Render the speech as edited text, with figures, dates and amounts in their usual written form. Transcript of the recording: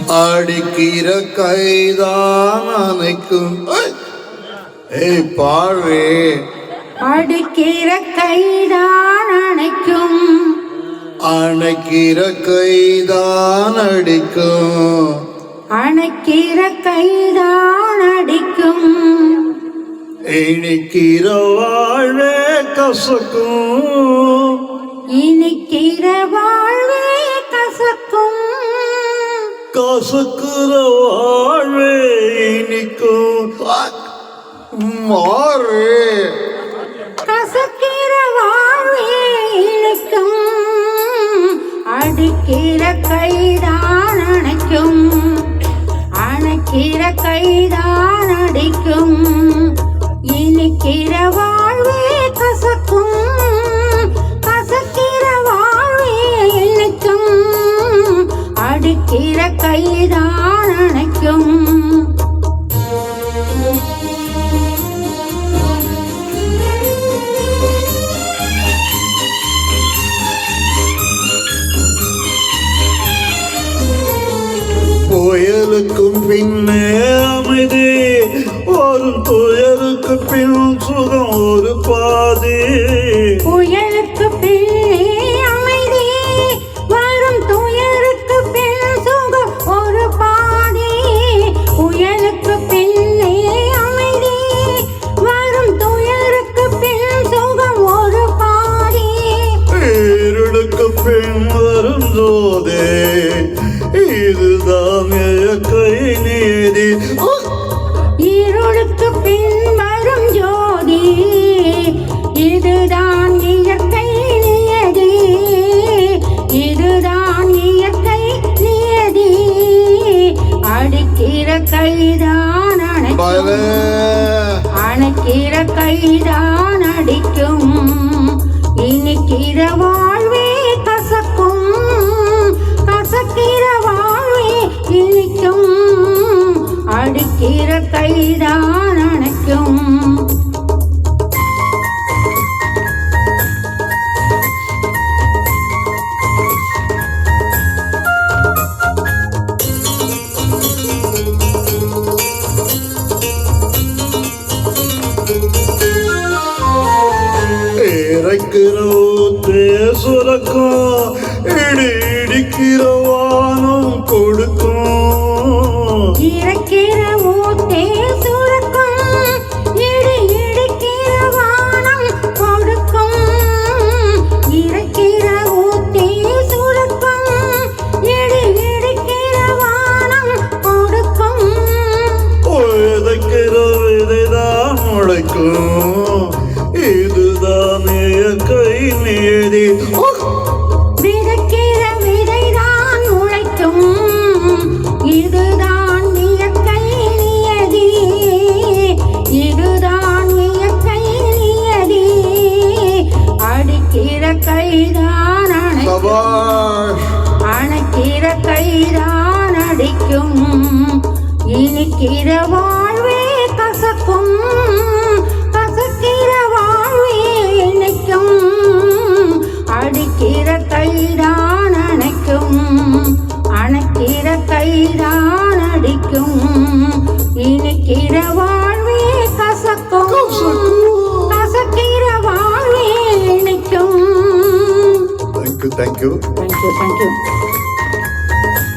அடிக்கிற கைதான் அணைக்கும். பாழே அடிக்கிற கைதான் அணைக்கும். அணைக்கிற கைதான் அடிக்கும். அணைக்கிற கைதான் அடிக்கும். இனிக்கிற வாழ்வே கசக்கும். இனிக்கிற வாழ்வே கசக்கும். கசக்குற வாழ்வே இனிக்கும். மாறு கசக்கிற வாழ்வே இனிக்கும். அடிக்கிற கைதான் அணைக்கும். அணைக்கிற கைதான் அடிக்கும். இனிக்கிற வாழ்வே கசக்கும். கசக்கிற வாழ்வே இனிக்கும். அடிக்கிற கைதான் அணைக்கும். புயலுக்கும் பின்னே அமைதி ஒரு துயருக்கு பின் சுகம் ஒரு பாதி. புயலுக்கு பின்னே அமைதி வரும் துயருக்கு பின் சுகம் ஒரு பாதி. புயலுக்கு பின்னே அமைதி வரும் துயருக்கு பின் சுகம் ஒரு பாதி. இருளுக்கு பின் வரும் ஜோதே இதுதான் இயற்கை நீதி. இருளுக்கு பின் வரும் ஜோதி இதுதான் இயற்கை நியதி. இதுதான் இயற்கை நியதி. அடிக்கிற கைதான் அணைக்கும். அணைக்கிற கைதான் அடிக்கும். இனிக்கிற வாழ்வே கசக்கும். கசக்கிற வாழ்வே இனிக்கும். அடிக்கிற கைதான் அணைக்கும். சுரக்கும் இடி இடிக்கிற வானம் கொடுக்கும். இறக்கிற ஊத்தே சுரக்கும் இடி இடிக்கிற வானம் கொடுக்கும். இறக்கிற ஊத்தே சுரக்கும் இடி இடிக்கிற வானம் கொடுக்கும். விதைக்கிற விதைதான் முளைக்கும். இதுதான் இயற்கை நீதி. விதைக்கிற விதைதான் முளைக்கும். இதுதான் இயற்கை நியதி. இதுதான் இயற்கை நியதி. அடிக்கிற கைதான் அணைக்கும். அணைக்கிற கைதான் அடிக்கும். இனிக்கிற வாழ்வே கசக்கும். கசக்கிற வாழ்வே இனிக்கும். அடிக்கிற கைதான் அணைக்கும். அணைக்கிற கைதான் அடிக்கும். இனிக்கிற வாழ்வே கசக்கும். கசக்கிற வாழ்வே இனிக்கும். Thank you. Thank you.